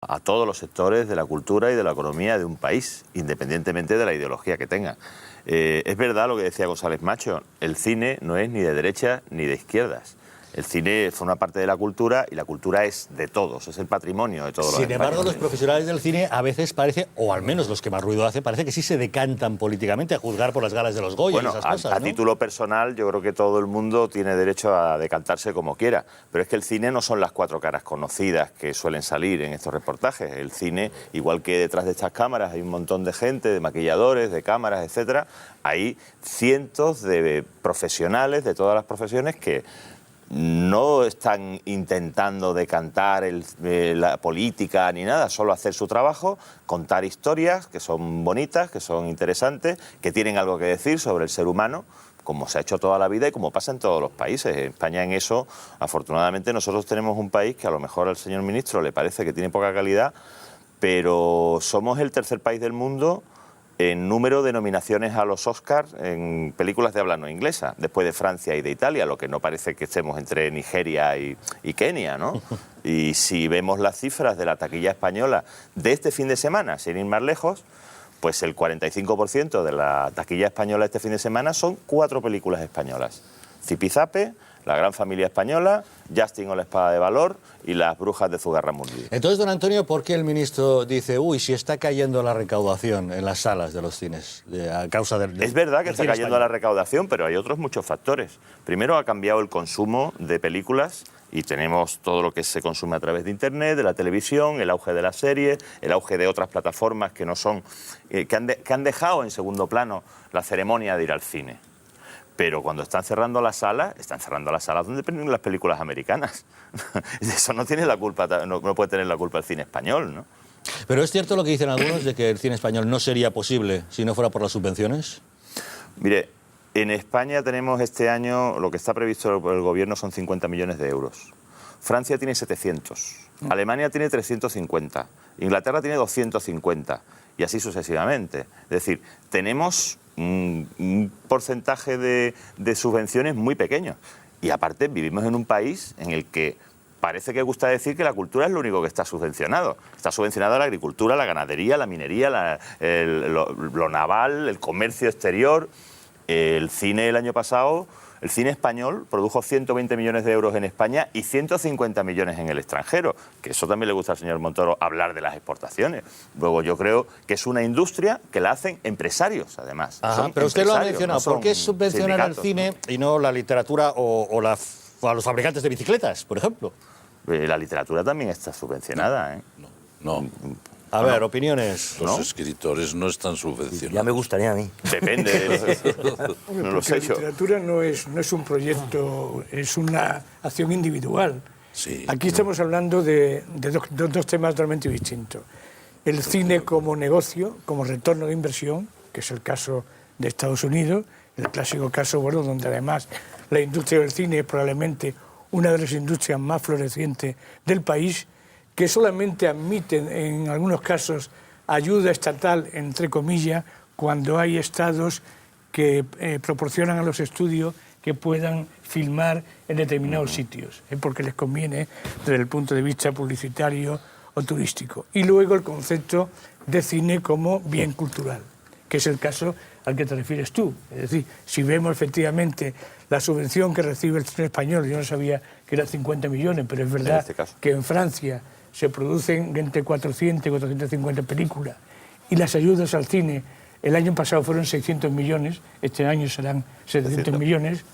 a todos los sectores de la cultura y de la economía de un país, independientemente de la ideología que tenga. Es verdad lo que decía González Macho, el cine no es ni de derechas ni de izquierdas. El cine forma parte de la cultura y la cultura es de todos, es el patrimonio de todos los españoles. Sin embargo, los profesionales del cine a veces parece, o al menos los que más ruido hacen, parece que sí se decantan políticamente a juzgar por las galas de los Goya y esas cosas, ¿no? A título personal, yo creo que todo el mundo tiene derecho a decantarse como quiera, pero es que el cine no son las cuatro caras conocidas que suelen salir en estos reportajes. El cine, igual que detrás de estas cámaras hay un montón de gente, de maquilladores, de cámaras, etcétera, hay cientos de profesionales de todas las profesiones que no están intentando decantar la política ni nada, solo hacer su trabajo, contar historias que son bonitas, que son interesantes, que tienen algo que decir sobre el ser humano, como se ha hecho toda la vida y como pasa en todos los países. En España en eso, afortunadamente, nosotros tenemos un país que a lo mejor al señor ministro le parece que tiene poca calidad, pero somos el tercer país del mundo en número de nominaciones a los Oscars en películas de habla no inglesa, después de Francia y de Italia, lo que no parece que estemos entre Nigeria y Kenia, ¿no? Y si vemos las cifras de la taquilla española de este fin de semana, sin ir más lejos, pues el 45% de la taquilla española este fin de semana son 4 películas españolas. Zipizape, La Gran Familia Española, Justin o la Espada de Valor y Las Brujas de Zugarramurdi. Entonces, don Antonio, ¿por qué el ministro dice, si está cayendo la recaudación en las salas de los cines a causa del Es verdad que está cayendo la recaudación, pero hay otros muchos factores. Primero, ha cambiado el consumo de películas y tenemos todo lo que se consume a través de Internet, de la televisión, el auge de las series, el auge de otras plataformas que no son que han dejado en segundo plano la ceremonia de ir al cine. Pero cuando están cerrando las salas donde ponen las películas americanas. Eso no tiene la culpa, no puede tener la culpa el cine español, ¿no? Pero es cierto lo que dicen algunos de que el cine español no sería posible si no fuera por las subvenciones. Mire, en España tenemos este año, lo que está previsto por el gobierno son 50 millones de euros. Francia tiene 700, Alemania tiene 350, Inglaterra tiene 250 y así sucesivamente. Es decir, tenemos un porcentaje de subvenciones muy pequeño. Y aparte vivimos en un país en el que parece que gusta decir que la cultura es lo único que está subvencionado. Está subvencionada la agricultura, la ganadería, la minería, lo naval, el comercio exterior. El cine el año pasado, el cine español produjo 120 millones de euros en España y 150 millones en el extranjero, que eso también le gusta al señor Montoro hablar de las exportaciones. Luego yo creo que es una industria que la hacen empresarios, además. Ajá, pero usted lo ha mencionado, no ¿por qué subvencionar el cine, ¿no?, y no la literatura o a los fabricantes de bicicletas, por ejemplo? La literatura también está subvencionada, ¿eh? No. A ver, opiniones. Los escritores no están subvencionados. Ya me gustaría a mí. Depende. No lo sé yo. La literatura no es un proyecto, es una acción individual. Sí. Aquí estamos hablando de dos temas totalmente distintos. El cine como negocio, como retorno de inversión, que es el caso de Estados Unidos, el clásico caso, bueno, donde además la industria del cine es probablemente una de las industrias más florecientes del país, que solamente admiten en algunos casos ayuda estatal, entre comillas, cuando hay estados que proporcionan a los estudios que puedan filmar en determinados sitios, porque les conviene desde el punto de vista publicitario o turístico. Y luego el concepto de cine como bien cultural, que es el caso al que te refieres tú. Es decir, si vemos efectivamente la subvención que recibe el cine español, yo no sabía que era 50 millones, pero es verdad que en Francia se producen entre 400 y 450 películas y las ayudas al cine el año pasado fueron 600 millones, este año serán 700 millones.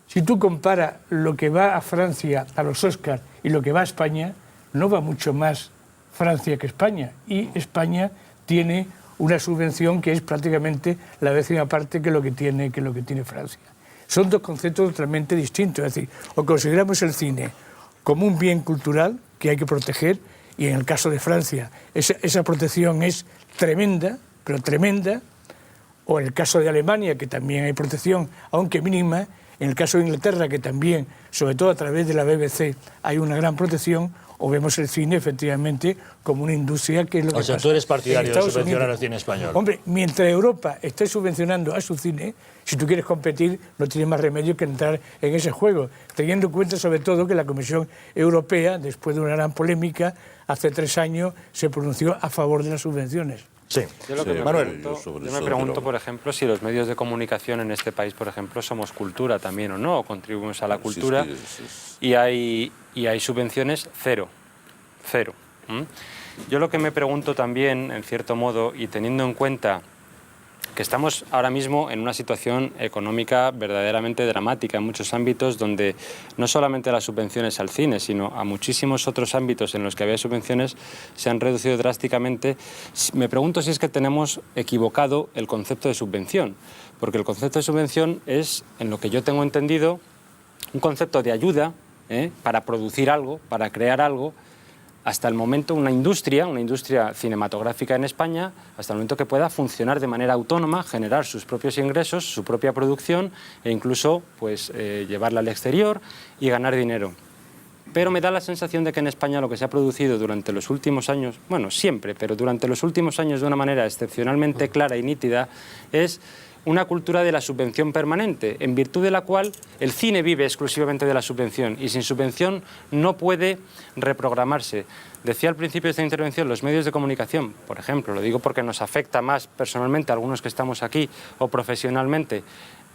Si tú comparas lo que va a Francia a los Oscars y lo que va a España, no va mucho más Francia que España, y España tiene una subvención que es prácticamente la décima parte que lo que tiene Francia. Son dos conceptos totalmente distintos, es decir, o consideramos el cine como un bien cultural que hay que proteger, y en el caso de Francia esa protección es tremenda, pero tremenda, o en el caso de Alemania, que también hay protección, aunque mínima, en el caso de Inglaterra, que también, sobre todo a través de la BBC, hay una gran protección, o vemos el cine efectivamente como una industria que es lo que sea, pasa tú eres partidario en de Estados subvencionar Unidos. el cine español. Hombre, mientras Europa esté subvencionando a su cine, si tú quieres competir, no tienes más remedio que entrar en ese juego, teniendo en cuenta sobre todo que la Comisión Europea, después de una gran polémica, hace 3 años se pronunció a favor de las subvenciones. Sí. Yo lo que me Manuel. pregunto, por ejemplo, si los medios de comunicación en este país, por ejemplo, somos cultura también o no, o contribuimos a la cultura, y hay subvenciones cero. ¿Mm? Yo lo que me pregunto también, en cierto modo, y teniendo en cuenta que estamos ahora mismo en una situación económica verdaderamente dramática en muchos ámbitos, donde no solamente las subvenciones al cine, sino a muchísimos otros ámbitos en los que había subvenciones se han reducido drásticamente. Me pregunto si es que tenemos equivocado el concepto de subvención, porque el concepto de subvención es, en lo que yo tengo entendido, un concepto de ayuda para producir algo, para crear algo, hasta el momento una industria cinematográfica en España, hasta el momento que pueda funcionar de manera autónoma, generar sus propios ingresos, su propia producción e incluso pues, llevarla al exterior y ganar dinero. Pero me da la sensación de que en España lo que se ha producido durante los últimos años, bueno, siempre, pero durante los últimos años de una manera excepcionalmente clara y nítida, es una cultura de la subvención permanente, en virtud de la cual el cine vive exclusivamente de la subvención y sin subvención no puede reprogramarse. Decía al principio de esta intervención, los medios de comunicación, por ejemplo, lo digo porque nos afecta más personalmente a algunos que estamos aquí o profesionalmente,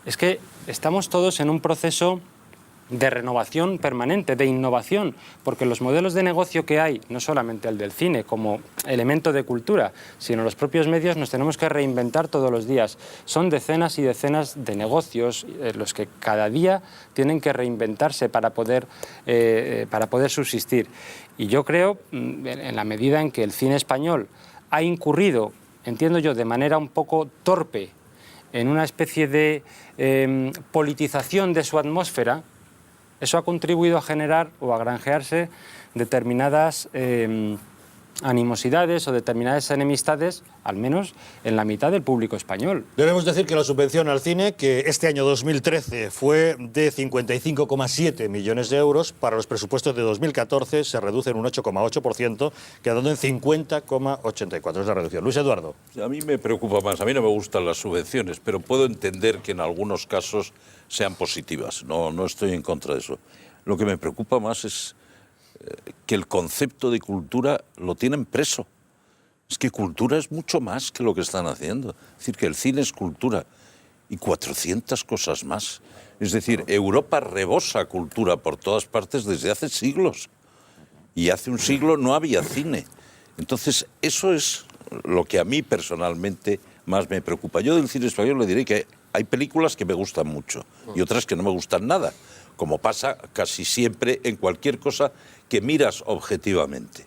es que estamos todos en un proceso de renovación permanente, de innovación, porque los modelos de negocio que hay, no solamente el del cine como elemento de cultura, sino los propios medios nos tenemos que reinventar todos los días. Son decenas y decenas de negocios los que cada día tienen que reinventarse para poder subsistir. Y yo creo, en la medida en que el cine español ha incurrido, entiendo yo, de manera un poco torpe, en una especie de politización de su atmósfera, eso ha contribuido a generar o a granjearse determinadas animosidades o determinadas enemistades, al menos en la mitad del público español. Debemos decir que la subvención al cine, que este año 2013 fue de 55,7 millones de euros, para los presupuestos de 2014 se reduce en un 8,8%, quedando en 50,84. Es la reducción. Luis Eduardo. A mí me preocupa más. A mí no me gustan las subvenciones, pero puedo entender que en algunos casos sean positivas. No estoy en contra de eso. Lo que me preocupa más es que el concepto de cultura lo tienen preso. Es que cultura es mucho más que lo que están haciendo. Es decir, que el cine es cultura y 400 cosas más. Es decir, Europa rebosa cultura por todas partes desde hace siglos. Y hace un siglo no había cine. Entonces, eso es lo que a mí personalmente más me preocupa. Yo del cine español le diré que hay películas que me gustan mucho y otras que no me gustan nada, como pasa casi siempre en cualquier cosa que miras objetivamente.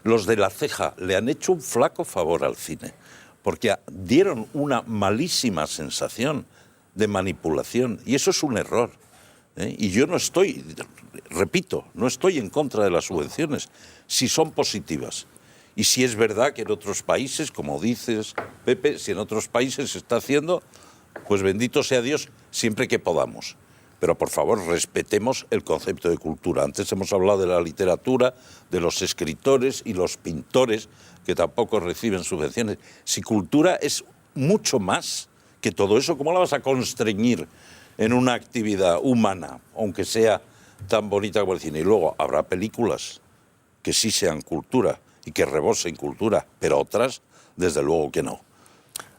Los de La Ceja le han hecho un flaco favor al cine, porque dieron una malísima sensación de manipulación, y eso es un error. Y yo no estoy, repito, no estoy en contra de las subvenciones, si son positivas. Y si es verdad que en otros países, como dices, Pepe, si en otros países se está haciendo, pues bendito sea Dios, siempre que podamos. Pero, por favor, respetemos el concepto de cultura. Antes hemos hablado de la literatura, de los escritores y los pintores, que tampoco reciben subvenciones. Si cultura es mucho más que todo eso, ¿cómo la vas a constreñir en una actividad humana, aunque sea tan bonita como el cine? Y luego habrá películas que sí sean cultura y que rebosen cultura, pero otras, desde luego que no.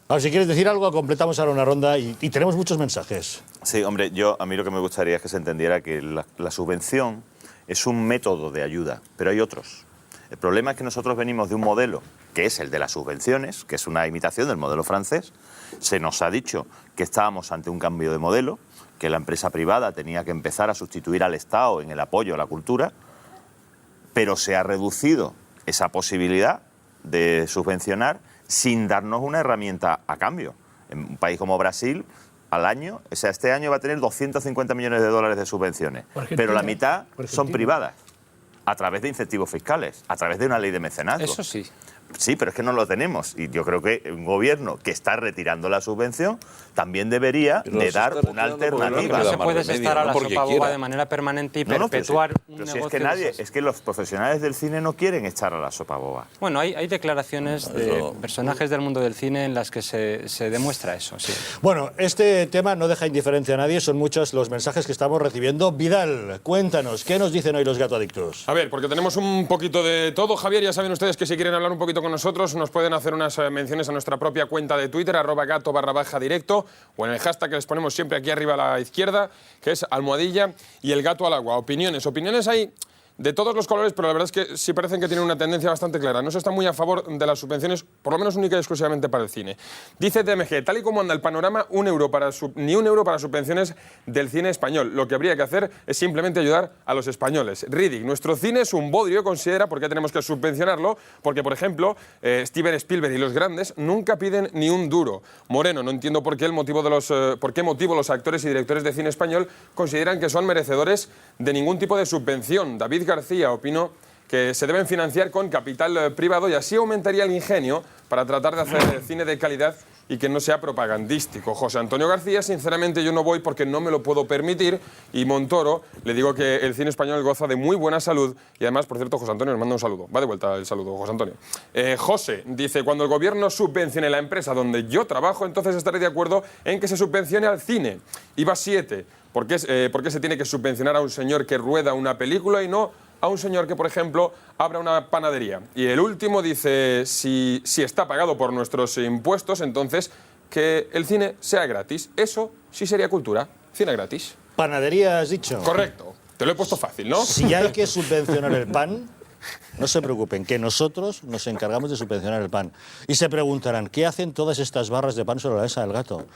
Ahora, si quieres decir algo, completamos ahora una ronda y tenemos muchos mensajes. Sí, hombre, a mí lo que me gustaría es que se entendiera que la subvención es un método de ayuda, pero hay otros. El problema es que nosotros venimos de un modelo que es el de las subvenciones, que es una imitación del modelo francés. Se nos ha dicho que estábamos ante un cambio de modelo, que la empresa privada tenía que empezar a sustituir al Estado en el apoyo a la cultura, pero se ha reducido esa posibilidad de subvencionar sin darnos una herramienta a cambio. En un país como Brasil, al año, o sea, este año va a tener 250 millones de dólares de subvenciones, pero la mitad son privadas, a través de incentivos fiscales, a través de una ley de mecenazgo. Eso sí. Sí, pero es que no lo tenemos. Y yo creo que un gobierno que está retirando la subvención también debería de dar una alternativa. No se puede estar a la sopa boba de manera permanente y perpetuar un negocio. Si es que nadie, es que los profesionales del cine no quieren echar a la sopa boba. Bueno, hay declaraciones de personajes del mundo del cine en las que se demuestra eso, sí. Bueno, este tema no deja indiferente a nadie, son muchos los mensajes que estamos recibiendo. Vidal, cuéntanos, ¿qué nos dicen hoy los gatoadictos? A ver, porque tenemos un poquito de todo, Javier, ya saben ustedes que si quieren hablar un poquito con nosotros nos pueden hacer unas menciones a nuestra propia cuenta de Twitter, @gato_directo, o en el hashtag que les ponemos siempre aquí arriba a la izquierda, que es almohadilla y el gato al agua. Opiniones hay de todos los colores, pero la verdad es que sí parecen que tienen una tendencia bastante clara. No se está muy a favor de las subvenciones, por lo menos única y exclusivamente para el cine. Dice DMG, tal y como anda el panorama, ni un euro para subvenciones del cine español. Lo que habría que hacer es simplemente ayudar a los españoles. Riddick, nuestro cine es un bodrio, considera, porque tenemos que subvencionarlo, porque, por ejemplo, Steven Spielberg y los grandes nunca piden ni un duro. Moreno, no entiendo por qué motivo los actores y directores de cine español consideran que son merecedores de ningún tipo de subvención. David García opinó que se deben financiar con capital privado y así aumentaría el ingenio para tratar de hacer cine de calidad y que no sea propagandístico. José Antonio García, sinceramente yo no voy porque no me lo puedo permitir, y Montoro, le digo que el cine español goza de muy buena salud y además, por cierto, José Antonio nos manda un saludo. Va de vuelta el saludo, José Antonio. José dice, cuando el gobierno subvencione la empresa donde yo trabajo, entonces estaré de acuerdo en que se subvencione al cine. IVA 7, ¿por qué se tiene que subvencionar a un señor que rueda una película y no a un señor que, por ejemplo, abra una panadería? Y el último dice, si está pagado por nuestros impuestos, entonces que el cine sea gratis. Eso sí sería cultura, cine gratis. Panadería, has dicho. Correcto. Te lo he puesto fácil, ¿no? Si hay que subvencionar el pan, no se preocupen, que nosotros nos encargamos de subvencionar el pan. Y se preguntarán, ¿qué hacen todas estas barras de pan sobre la mesa del gato?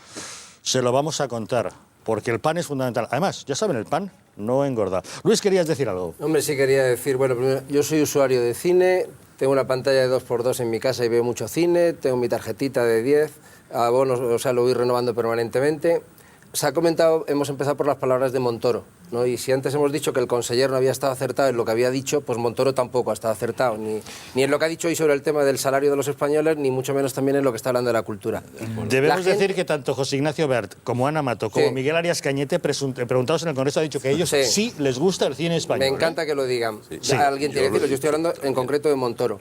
Se lo vamos a contar, porque el pan es fundamental. Además, ya saben, el pan no engorda. Luis, ¿querías decir algo? Hombre, sí quería decir, bueno, primero, yo soy usuario de cine, tengo una pantalla de 2x2 en mi casa y veo mucho cine, tengo mi tarjetita de 10, abonos, o sea, lo voy renovando permanentemente. Se ha comentado, hemos empezado por las palabras de Montoro, ¿no? Y si antes hemos dicho que el conseller no había estado acertado en lo que había dicho, pues Montoro tampoco ha estado acertado, ni en lo que ha dicho hoy sobre el tema del salario de los españoles, ni mucho menos también en lo que está hablando de la cultura. Debemos decir que tanto José Ignacio Bert como Ana Mato, como Miguel Arias Cañete, preguntados en el Congreso, han dicho que a ellos sí les gusta el cine español. Me encanta que lo digan. Sí. Alguien tiene que decirlo, yo estoy hablando en concreto de Montoro.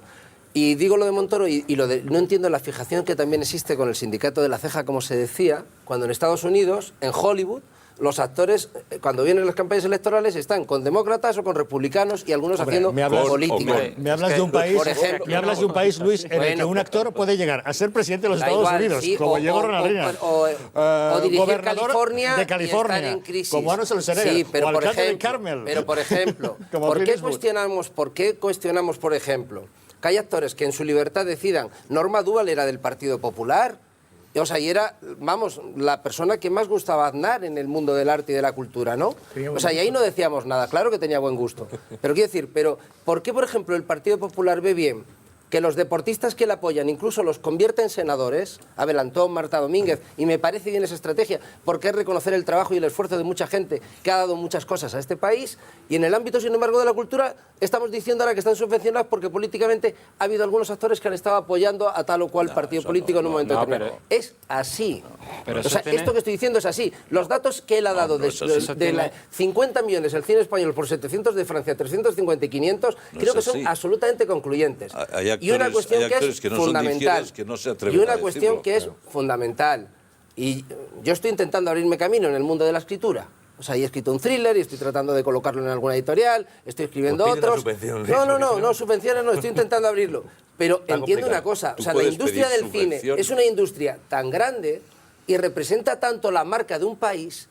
Y digo lo de Montoro y lo de... No entiendo la fijación que también existe con el sindicato de la ceja, como se decía, cuando en Estados Unidos, en Hollywood, los actores, cuando vienen las campañas electorales, están con demócratas o con republicanos y algunos haciendo política. Me hablas de un país, por ejemplo, me hablas de un país, Luis, en el que un actor puede llegar a ser presidente de los Estados Unidos, sí, como llegó Ronald Reagan, o dirigir gobernador California de California, y estar en crisis. como Arnold Schwarzenegger, sí, pero o por alcalde ejemplo, de Carmel. Pero, por ejemplo, ¿por qué cuestionamos, por ejemplo, que hay actores que en su libertad decidan? Norma Duval era del Partido Popular, o sea, y era, vamos, la persona que más gustaba Aznar en el mundo del arte y de la cultura, ¿no? O sea, y ahí no decíamos nada, claro que tenía buen gusto. Pero quiero decir, ¿por qué, por ejemplo, el Partido Popular ve bien que los deportistas que le apoyan incluso los convierte en senadores, Abel Antón, Marta Domínguez, y me parece bien esa estrategia, porque es reconocer el trabajo y el esfuerzo de mucha gente que ha dado muchas cosas a este país, y en el ámbito, sin embargo, de la cultura, estamos diciendo ahora que están subvencionados porque políticamente ha habido algunos actores que han estado apoyando a tal o cual partido político en un momento determinado. Es así. Pero o sea, esto que estoy diciendo es así. Los datos que él ha dado de 50 millones el cine español por 700 de Francia, 350 y 500, creo que son absolutamente concluyentes. Y una cuestión que es fundamental. Y una cuestión que es fundamental. Y yo estoy intentando abrirme camino en el mundo de la escritura. O sea, he escrito un thriller y estoy tratando de colocarlo en alguna editorial, estoy escribiendo otros. No, subvenciones no, estoy intentando abrirlo. Pero entiendo una cosa, o sea, la industria del cine es una industria tan grande y representa tanto la marca de un país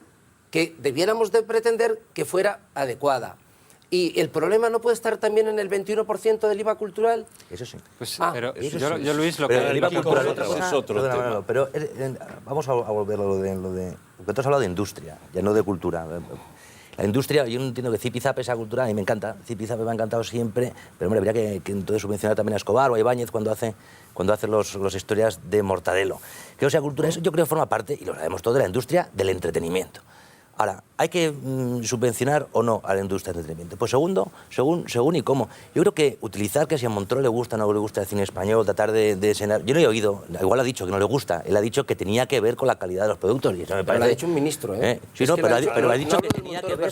que debiéramos de pretender que fuera adecuada. ¿Y el problema no puede estar también en el 21% del IVA cultural? Eso sí. Pues, pero yo, Luis, lo pero que... el IVA cultural es otro tema. Pero vamos a volver a lo de... Porque tú has hablado de industria, ya no de cultura. La industria, yo no entiendo que Zipizape esa cultura, a mí me encanta, Zipizape me ha encantado siempre, pero hombre, habría que entonces subvencionar también a Escobar o a Ibáñez cuando hace las historias de Mortadelo. Creo que esa cultura, eso yo creo que forma parte, y lo sabemos todo, de la industria del entretenimiento. Ahora, ¿hay que subvencionar o no a la industria del entretenimiento? Pues según y cómo. Yo creo que utilizar que si a Montoro le gusta o no le gusta el cine español, tratar de enseñar... Yo no he oído, igual ha dicho que no le gusta, él ha dicho que tenía que ver con la calidad de los productos. Y eso me parece... Pero lo ha dicho un ministro, ¿eh? Sí, no, pero ha dicho que tenía que ver...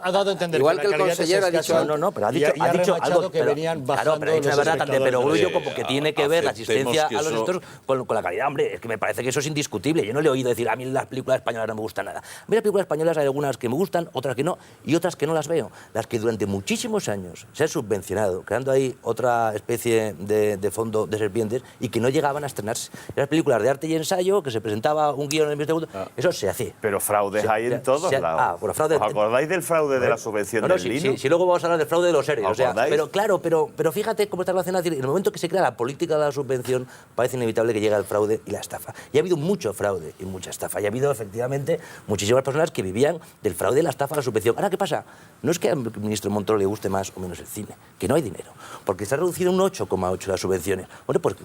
Ha dado a entender igual que el consejero ha dicho... No, pero ha dicho algo... que venían bajando, claro, pero ha dicho la verdad, pero yo como que tiene que ver la aceptemos asistencia que a los eso- sectores con la calidad. Hombre, es que me parece que eso es indiscutible. Yo no le he oído decir, a mí las películas españolas no me gustan nada. A mí las películas españolas hay algunas que me gustan, otras que no, y otras que no las veo. Las que durante muchísimos años se han subvencionado, creando ahí otra especie de fondo de serpientes y que no llegaban a estrenarse. Las películas de arte y ensayo, que se presentaba un guión en el minuto, eso se hacía. Pero fraudes hay en todos lados. Bueno, fraude... ¿Os acordáis del fraude de la subvención del Linux? Sí, luego vamos a hablar del fraude de los seres. ¿Os O sea, acordáis? pero claro, pero fíjate cómo está relacionado. En el momento que se crea la política de la subvención, parece inevitable que llegue el fraude y la estafa. Y ha habido mucho fraude y mucha estafa. Y ha habido, efectivamente, muchísimas personas que vivían del fraude, la estafa, la subvención. Ahora, ¿qué pasa? No es que al ministro Montoro le guste más o menos el cine, que no hay dinero. Porque se ha reducido un 8,8 las subvenciones. Bueno, pues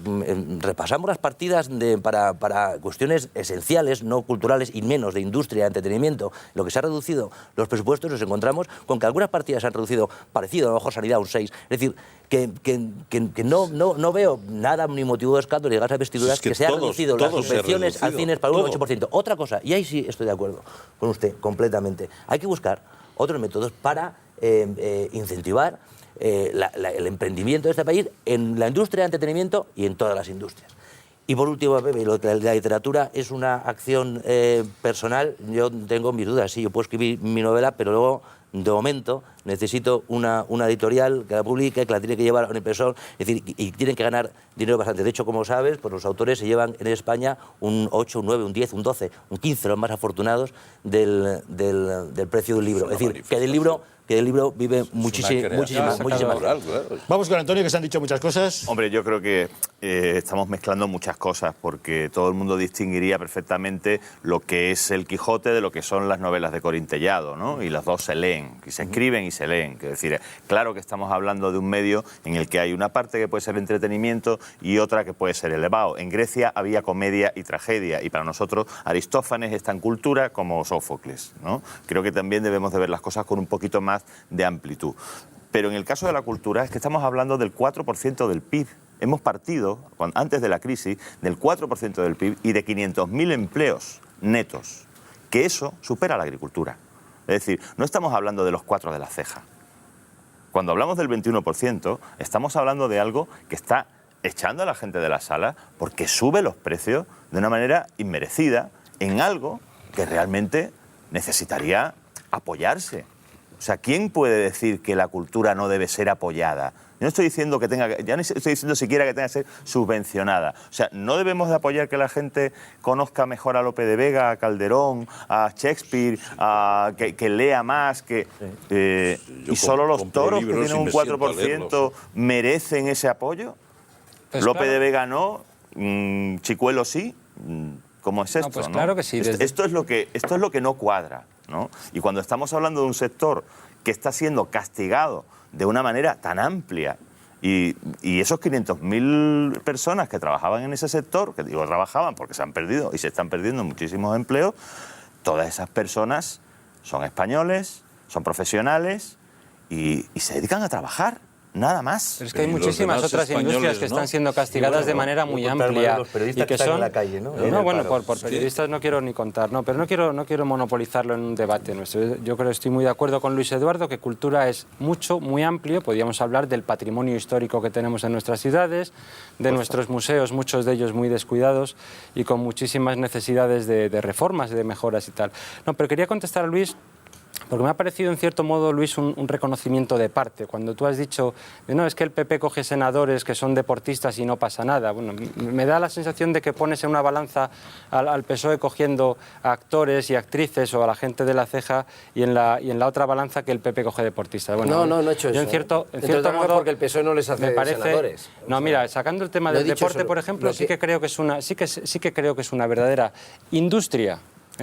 repasamos las partidas para cuestiones esenciales, no culturales, y menos de industria, de entretenimiento. Lo que se ha reducido los presupuestos, nos encontramos con que algunas partidas se han reducido parecido, a lo mejor sanidad un 6. Es decir, que no veo nada ni motivo de escándalo ni gastos de vestiduras, Es que se han todos- reducido las todo se ha subvenciones al reducido, cine para un todo. 8%. Otra cosa, y ahí sí estoy de acuerdo con usted completamente, hay que buscar otros métodos para incentivar el emprendimiento de este país en la industria de entretenimiento y en todas las industrias. Y por último, Pepe, la literatura es una acción personal. Yo tengo mis dudas, sí, yo puedo escribir mi novela, pero luego, de momento, necesito una editorial que la publique, que la tiene que llevar a un impresor, es decir, y tienen que ganar dinero bastante. De hecho, como sabes, pues los autores se llevan en España un 8, un 9, un 10, un 12, un 15, los más afortunados del precio de un libro. Es decir, que del libro vive muchísima natural, claro. Vamos con Antonio, que se han dicho muchas cosas. Hombre, yo creo que estamos mezclando muchas cosas porque todo el mundo distinguiría perfectamente lo que es el Quijote de lo que son las novelas de Corín Tellado, ¿no? Y las dos se leen, y se escriben y se leen. Es decir, claro que estamos hablando de un medio en el que hay una parte que puede ser entretenimiento y otra que puede ser elevado. En Grecia había comedia y tragedia y para nosotros Aristófanes está en cultura como Sófocles, ¿no? Creo que también debemos de ver las cosas con un poquito más de amplitud. Pero en el caso de la cultura es que estamos hablando del 4% del PIB. Hemos partido, antes de la crisis, del 4% del PIB y de 500.000 empleos netos, que eso supera la agricultura. Es decir, no estamos hablando de los 4 de la ceja. Cuando hablamos del 21%, estamos hablando de algo que está echando a la gente de la sala porque sube los precios de una manera inmerecida en algo que realmente necesitaría apoyarse. O sea, ¿quién puede decir que la cultura no debe ser apoyada? Yo no estoy diciendo que tenga, ya no estoy diciendo siquiera que tenga que ser subvencionada. O sea, no debemos de apoyar que la gente conozca mejor a Lope de Vega, a Calderón, a Shakespeare, que lea más, y solo los toros que tienen un 4% merecen ese apoyo. Pues Lope claro. de Vega no, Chicuelo sí. ¿Cómo es esto? Pues ¿no? claro que sí. Esto es lo que no cuadra, ¿no? Y cuando estamos hablando de un sector que está siendo castigado de una manera tan amplia y esos 500.000 personas que trabajaban en ese sector, que digo trabajaban porque se han perdido y se están perdiendo muchísimos empleos, todas esas personas son españoles, son profesionales y se dedican a trabajar. Nada más. Pero es que hay Y los muchísimas demás otras industrias españoles, que ¿no? están siendo castigadas de manera muy amplia los periodistas y que que están son en la calle, ¿no? No, bueno, por periodistas no quiero ni contar, no, pero no quiero monopolizarlo en un debate nuestro. Yo creo que estoy muy de acuerdo con Luis Eduardo que cultura es mucho, muy amplio. Podríamos hablar del patrimonio histórico que tenemos en nuestras ciudades, de nuestros museos, muchos de ellos muy descuidados y con muchísimas necesidades de reformas, de mejoras y tal. No, pero quería contestar a Luis. Porque me ha parecido, en cierto modo, Luis, un reconocimiento de parte. Cuando tú has dicho, no, es que el PP coge senadores que son deportistas y no pasa nada. Bueno, me da la sensación de que pones en una balanza al PSOE cogiendo a actores y actrices o a la gente de la ceja y en la otra balanza que el PP coge deportistas. Bueno, no he hecho eso. Yo en cierto modo... porque el PSOE no les hace me parece, senadores. No, mira, sacando el tema No he del dicho deporte, eso, por ejemplo, lo sí que creo que es una industria.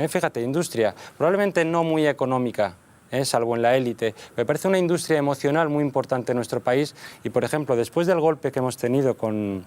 Fíjate, industria, probablemente no muy económica, salvo en la élite. Me parece una industria emocional muy importante en nuestro país y, por ejemplo, después del golpe que hemos tenido con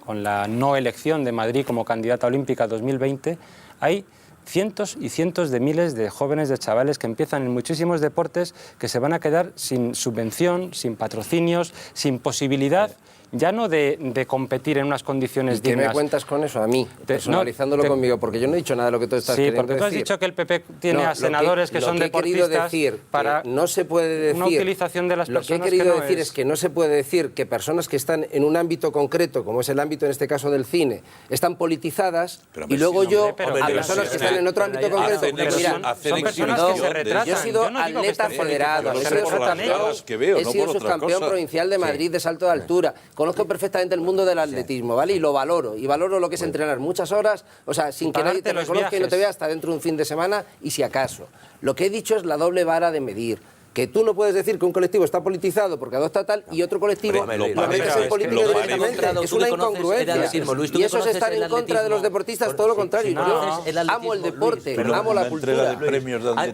la no elección de Madrid como candidata olímpica 2020, hay cientos y cientos de miles de jóvenes, de chavales que empiezan en muchísimos deportes que se van a quedar sin subvención, sin patrocinios, sin posibilidad ya no de competir en unas condiciones dignas. ¿Qué me cuentas con eso? A mí, personalizándolo conmigo, porque yo no he dicho nada de lo que tú estás queriendo decir. Sí, porque tú has dicho que el PP tiene a senadores que son deportistas para no se puede decir, una utilización de las personas. Lo que he querido decir es que no se puede decir que personas que están en un ámbito concreto, como es el ámbito en este caso del cine, están politizadas y luego a personas que están en otro ámbito concreto. Mira, son personas que se retratan. Yo he sido atleta federado, he sido subcampeón provincial de Madrid de salto de altura. Conozco perfectamente el mundo del atletismo, ¿vale? Y lo valoro. Y valoro lo que es entrenar muchas horas, o sea, sin que nadie te reconozca y no te vea hasta dentro de un fin de semana y si acaso. Lo que he dicho es la doble vara de medir. Que tú no puedes decir que un colectivo está politizado porque adopta tal y otro colectivo lo metes en política directamente. Es una incongruencia. Y eso es estar en contra de los deportistas, todo lo contrario. Yo amo el deporte, amo la cultura.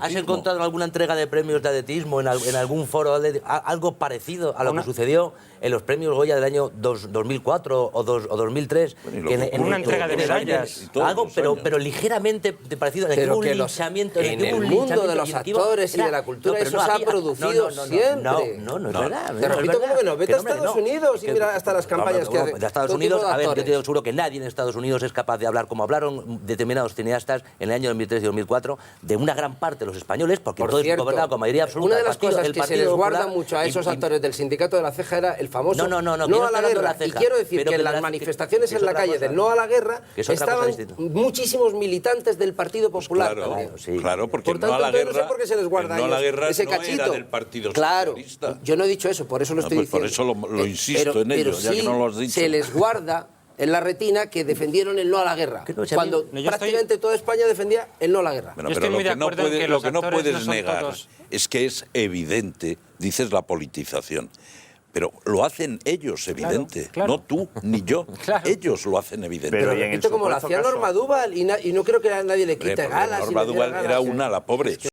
¿Has encontrado en alguna entrega de premios de atletismo, en algún foro, algo parecido a lo que sucedió en los premios Goya del año 2004 o 2003? Una entrega de medallas. Algo, pero ligeramente parecido. Pero que en el mundo de los actores y de la cultura eso se ha producido siempre. No es verdad. Te repito como que no. Vete a Estados Unidos y mira hasta las campañas que hacen. De Estados Unidos, a ver, yo te digo seguro que nadie en Estados Unidos es capaz de hablar como hablaron determinados cineastas en el año 2003 y 2004 de una gran parte de los españoles, porque todo es gobernado con mayoría absoluta. Una de las cosas que se les guarda mucho a esos actores del sindicato de la ceja era el famoso no a la guerra. Y quiero decir que en las manifestaciones en la calle del no a la guerra estaban muchísimos militantes del Partido Popular. Claro, porque no a la guerra. No sé por qué se les guarda ese cachito. Del Partido claro, Socialista. Yo no he dicho eso, por eso lo estoy diciendo. Por eso lo insisto en ello, ya que no lo has dicho. Se les guarda en la retina que defendieron el no a la guerra, cuando prácticamente toda España defendía el no a la guerra. Bueno, pero lo que no puedes negar es que es evidente, dices la politización. Pero lo hacen ellos, evidente. Claro. No tú, ni yo. Claro. Ellos lo hacen evidente. Pero repito, como lo hacía Norma Duval, y no creo que a nadie le quite galas. Norma Duval era una, la pobre.